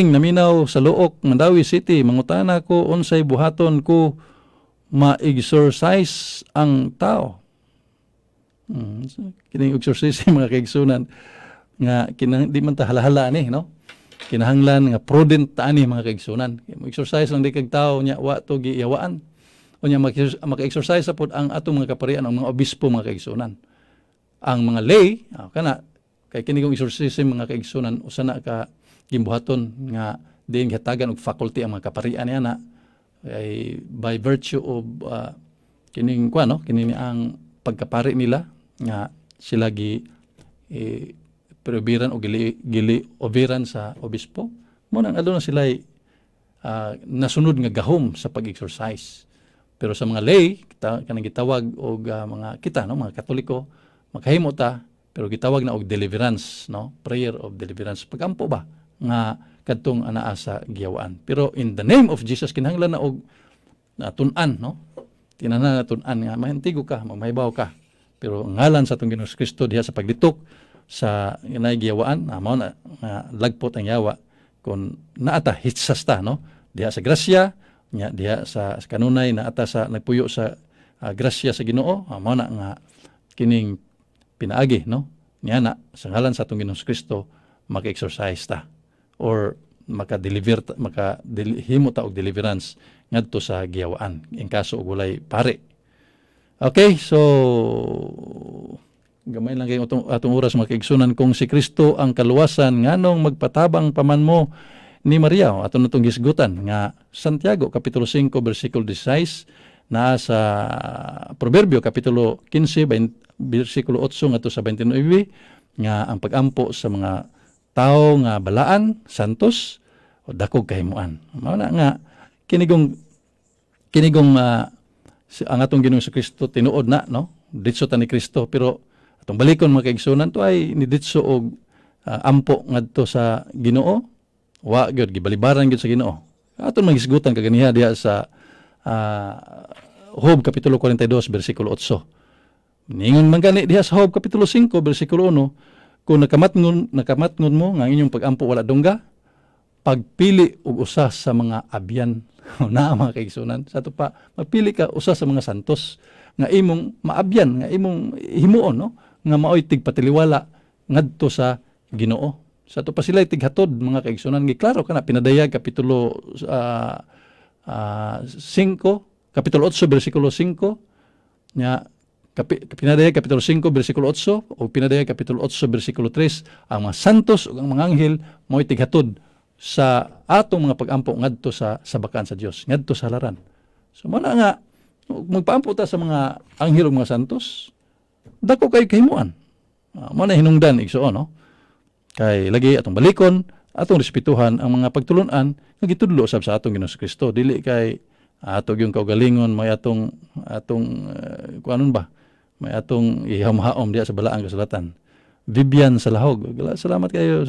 naminaw sa Luok, Mandawi City, mangutana ko unsay buhaton ko ma-exercise ang tao. Kining exercise mga kaigsunan nga di man ta halahala ni, no? Kinahanglan nga prudent ta ani mga kaigsunan. Mag-exercise lang di kag tao nya wa to giyawaan. Unya maka-exercise sa pud ang atong mga kaparian, ang mga obispo mga kaigsunan. Ang mga lay, kana kay kini kong exercise mga kaigsunan usa na ka gimbuhaton nga diin gihatagan og faculty ang mga kaparian niya na ay by virtue of kining kining ang pagkapari nila nga sila prebiran o gili overan sa obispo mo nang aduna sila nasunod nga gahom sa pag-exercise. Pero sa mga lay kanang gitawag og mga kita mga Katoliko makahimo ta pero gitawag na og deliverance, prayer of deliverance, pagampo ba nga kadtong anaa sa giyawaan. Pero in the name of Jesus kinahanglan na og tun-an, tinana na tun-an nga mahintigo ka, magmahibaw ka. Pero ngalan sa atong Ginoong Kristo diha sa pagditok sa inay giyawaan, mao na lagpot ang yawa kun naata hitsas ta, diha sa grasya nya diha sa kanunay naata sa nagpuyo sa grasya sa Ginoo, mao na nga kining pinaagi, niya na sa ngalan sa atong Ginoong Kristo maka-exercise ta or makahimo ta og deliverance ngadto sa giyawaan in kaso og walay pare. Okay, so gamay lang kay atong oras mga kaigsunan. Kung si Kristo ang kaluwasan nganong magpatabang paman mo ni Maria, aton natong gisgutan nga Santiago kapitulo 5 bersikulo 16 na sa Proverbio kapitulo 15 bersikulo 8 ngadto sa 29 nga ang pagampo sa mga tao nga balaan, santos, o dakog kahimuan. Mao na nga kinigong ang atong Ginoong Kristo tinuod na, ditso ta ni Kristo, pero atong balikon mga kaigsunan to ay ni ditso og ampo ngadto sa Ginoo, wa gyud gibalibaran gyud sa Ginoo. Aton magisgutan kaganiha diha sa Job kapitulo 42 bersikulo 8. Ningon man gani diha sa Job kapitulo 5 bersikulo 1, kung nakamatngon mo nga inyong pagampo wala dungga, pagpili og usa sa mga abyan na mga kaigsunan sa to pa magpili ka usa sa mga santos nga imong maabyan, nga imong himuon, nga maoy tigpatiliwala ngadto sa Ginoo. Sa to pa sila tighatod mga kaigsunan. Giklaro kana pinadayag kapitulo 5 kapitulo 8 bersikulo 5 nya pinadayag kapitulo 5 bersikulo 8 o pinadayag kapitulo 8 bersikulo 3, ang mga santos ug ang mga anghel mo'y tighatod sa atong mga pagampo ngadto sa sabakan sa Dios, ngadto sa halaran. So mo na nga magpaampo ta sa mga anghel ug mga santos, dako kay kahimuan. Mo na hinungdan igsuon, kay lagi atong balikon, atong respetuhan ang mga pagtulon-an nga gitudlo sa atong Ginoong Kristo, dili kay ato yung kaugalingon may atong kuanon ba, may atong ihamhaom diya sa balaang kasulatan. Vivian sa lahog. Salamat kayo.